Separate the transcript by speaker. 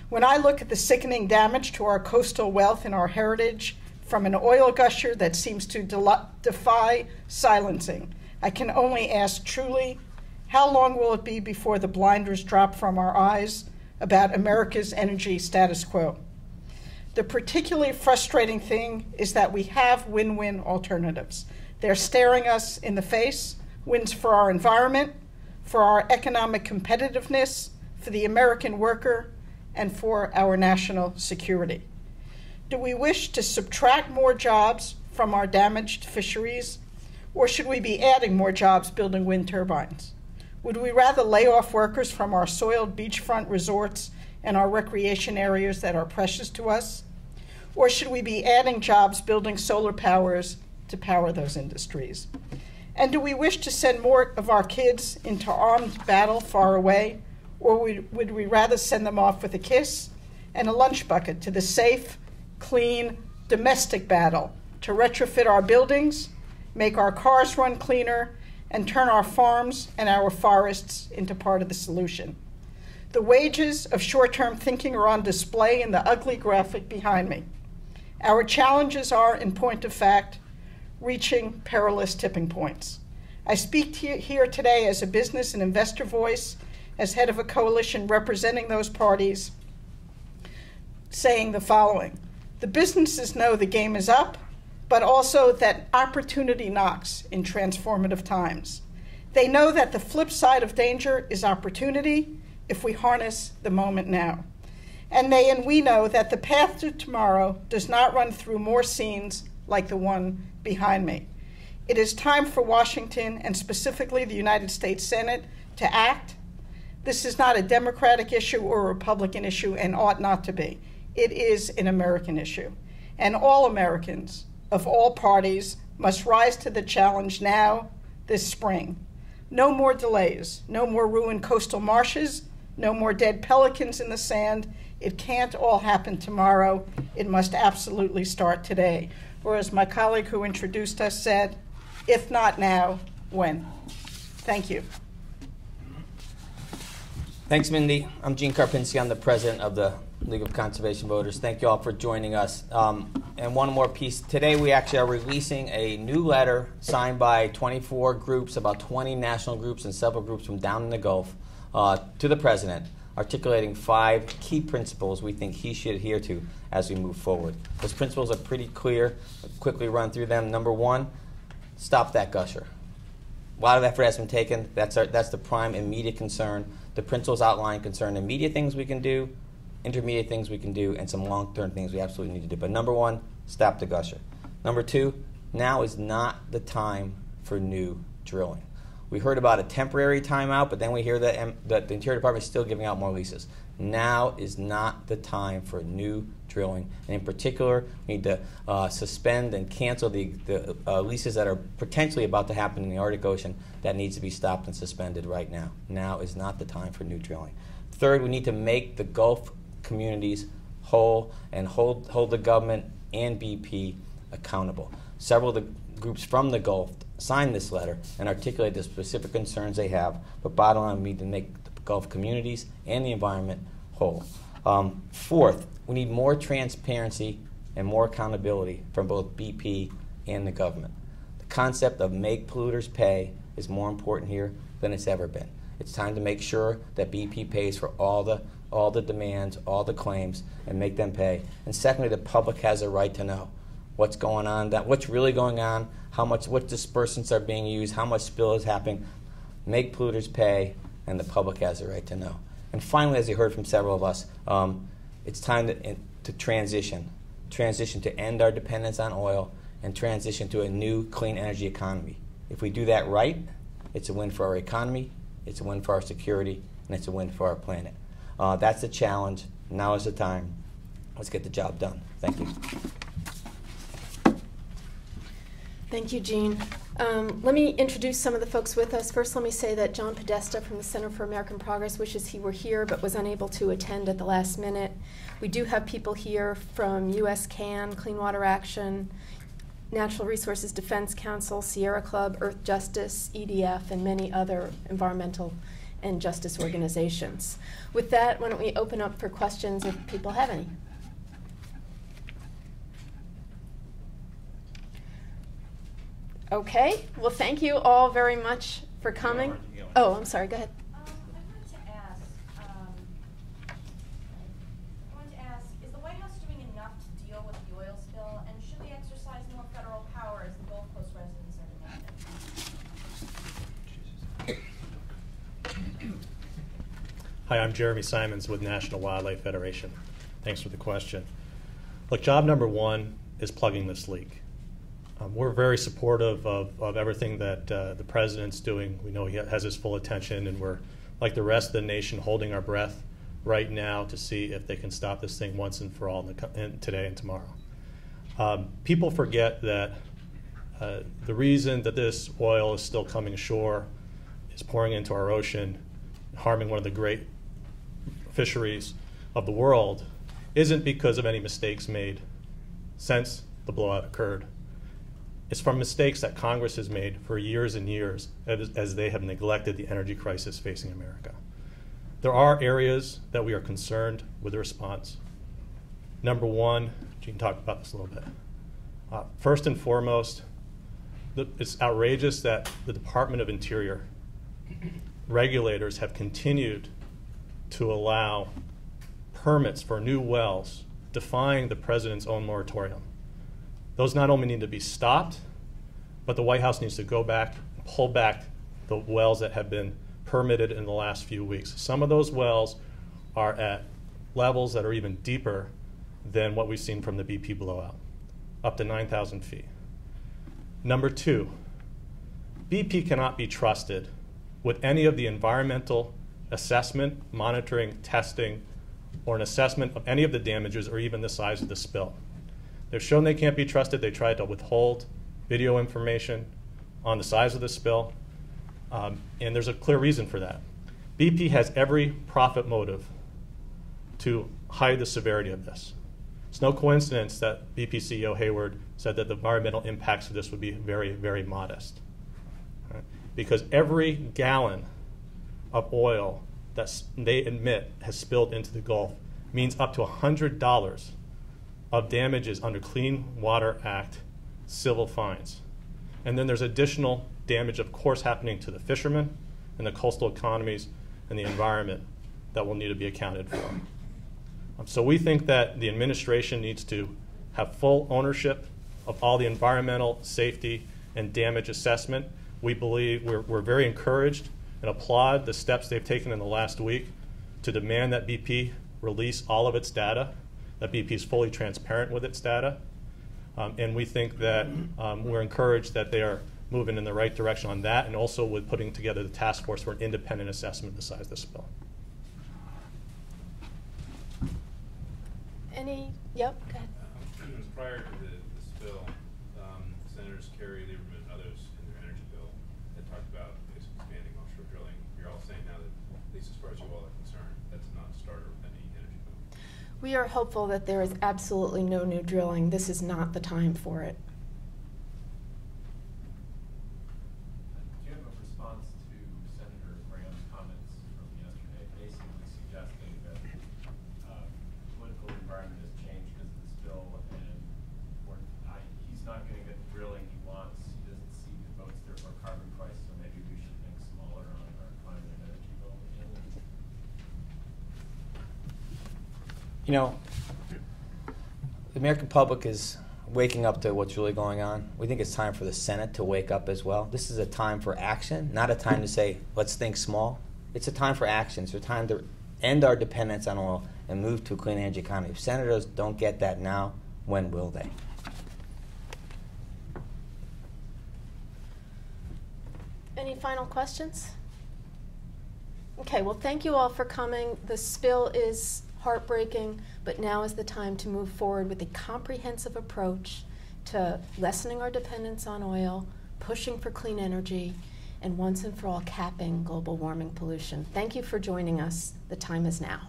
Speaker 1: When I look at the sickening damage to our coastal wealth and our heritage from an oil gusher that seems to defy silencing, I can only ask truly, how long will it be before the blinders drop from our eyes about America's energy status quo? The particularly frustrating thing is that we have win-win alternatives. They're staring us in the face, wins for our environment, for our economic competitiveness, for the American worker, and for our national security. Do we wish to subtract more jobs from our damaged fisheries, or should we be adding more jobs building wind turbines? Would we rather lay off workers from our soiled beachfront resorts and our recreation areas that are precious to us? Or should we be adding jobs building solar powers to power those industries? And do we wish to send more of our kids into armed battle far away, or would we rather send them off with a kiss and a lunch bucket to the safe, clean, domestic battle to retrofit our buildings, make our cars run cleaner, and turn our farms and our forests into part of the solution? The wages of short-term thinking are on display in the ugly graphic behind me. Our challenges are, in point of fact, reaching perilous tipping points. I speak here today as a business and investor voice, as head of a coalition representing those parties, saying the following: the businesses know the game is up, but also that opportunity knocks in transformative times. They know that the flip side of danger is opportunity if we harness the moment now. And we know that the path to tomorrow does not run through more scenes like the one behind me. It is time for Washington, and specifically the United States Senate, to act. This is not a Democratic issue or a Republican issue, and ought not to be. It is an American issue. And all Americans of all parties must rise to the challenge now, this spring. No more delays, no more ruined coastal marshes, no more dead pelicans in the sand. It can't all happen tomorrow. It must absolutely start today. Or as my colleague who introduced us said, if not now, when? Thank you.
Speaker 2: Thanks, Mindy. I'm Gene Karpinski. I'm the president of the League of Conservation Voters. Thank you all for joining us. And one more piece. Today we actually are releasing a new letter signed by 24 groups, about 20 national groups and several groups from down in the Gulf, to the president, articulating 5 key principles we think he should adhere to as we move forward. Those principles are pretty clear. I'll quickly run through them. Number 1, stop that gusher. A lot of effort has been taken. That's the prime immediate concern. The principles outline concern immediate things we can do, intermediate things we can do, and some long-term things we absolutely need to do. But number 1, stop the gusher. Number 2, now is not the time for new drilling. We heard about a temporary timeout, but then we hear that the Interior Department is still giving out more leases. Now is not the time for new drilling. And in particular, we need to suspend and cancel the leases that are potentially about to happen in the Arctic Ocean. That needs to be stopped and suspended right now. Now is not the time for new drilling. Third, we need to make the Gulf communities whole and hold the government and BP accountable. Several of the groups from the Gulf signed this letter and articulate the specific concerns they have, but bottom line, we need to make the Gulf communities and the environment whole. Fourth, we need more transparency and more accountability from both BP and the government. The concept of make polluters pay is more important here than it's ever been. It's time to make sure that BP pays for all the demands, all the claims, and make them pay. And secondly, the public has a right to know what's going on, what's really going on, what dispersants are being used, how much spill is happening. Make polluters pay, and the public has a right to know. And finally, as you heard from several of us, it's time to transition to end our dependence on oil and transition to a new clean energy economy. If we do that right, it's a win for our economy, it's a win for our security, and it's a win for our planet. That's the challenge. Now is the time. Let's get the job done. Thank you.
Speaker 3: Thank you, Gene. Let me introduce some of the folks with us. First, let me say that John Podesta from the Center for American Progress wishes he were here but was unable to attend at the last minute. We do have people here from US CAN, Clean Water Action, Natural Resources Defense Council, Sierra Club, Earth Justice, EDF, and many other environmental and justice organizations. With that, why don't we open up for questions if people have any? Okay, well, thank you all very much for coming. Oh, I'm sorry, go ahead.
Speaker 4: Is the White House doing enough to deal with the oil spill, and should we exercise more federal power as the Gulf Coast residents are demanding?
Speaker 5: Hi, I'm Jeremy Simons with National Wildlife Federation. Thanks for the question. Look, job number one is plugging this leak. We're very supportive of everything that the president's doing. We know he has his full attention, and we're, like the rest of the nation, holding our breath right now to see if they can stop this thing once and for all today and tomorrow. People forget that the reason that this oil is still coming ashore, is pouring into our ocean, harming one of the great fisheries of the world, isn't because of any mistakes made since the blowout occurred. It's from mistakes that Congress has made for years and years as they have neglected the energy crisis facing America. There are areas that we are concerned with the response. Number one, Gene talked about this a little bit. First and foremost, it's outrageous that the Department of Interior regulators have continued to allow permits for new wells defying the president's own moratorium. Those not only need to be stopped, but the White House needs to go back and pull back the wells that have been permitted in the last few weeks. Some of those wells are at levels that are even deeper than what we've seen from the BP blowout, up to 9,000 feet. Number two, BP cannot be trusted with any of the environmental assessment, monitoring, testing, or an assessment of any of the damages or even the size of the spill. They've shown they can't be trusted. They tried to withhold video information on the size of the spill, and there's a clear reason for that. BP has every profit motive to hide the severity of this. It's no coincidence that BP CEO Hayward said that the environmental impacts of this would be very, very modest. Right? Because every gallon of oil that they admit has spilled into the Gulf means up to $100 of damages under Clean Water Act civil fines. And then there's additional damage, of course, happening to the fishermen and the coastal economies and the environment that will need to be accounted for. So we think that the administration needs to have full ownership of all the environmental, safety, and damage assessment. We believe we're very encouraged and applaud the steps they've taken in the last week to demand that BP release all of its data, that BP is fully transparent with its data. And we think that we're encouraged that they are moving in the right direction on that, and also with putting together the task force for an independent assessment of the size of the spill.
Speaker 3: Yep, go ahead.
Speaker 6: Prior to the spill, Senators Kerry, Lieberman, and others in their energy bill had talked about expanding offshore drilling. You're all saying now that, at least as far as you all are concerned, that's not a starter of any energy bill.
Speaker 3: We are hopeful that there is absolutely no new drilling. This is not the time for it.
Speaker 7: Do you have a response to Senator Graham's comments from yesterday, basically suggesting that the political environment has changed because of the spill, and he's not going to get the drilling he wants. He doesn't see the votes there for a carbon price, so maybe we should think smaller on our climate and energy bill.
Speaker 2: You know, the American public is waking up to what's really going on. We think it's time for the Senate to wake up as well. This is a time for action, not a time to say, let's think small. It's a time for action. It's a time to end our dependence on oil and move to a clean energy economy. If senators don't get that now, when will they?
Speaker 3: Any final questions? Okay, well, thank you all for coming. The spill is heartbreaking, but now is the time to move forward with a comprehensive approach to lessening our dependence on oil, pushing for clean energy, and once and for all capping global warming pollution. Thank you for joining us. The time is now.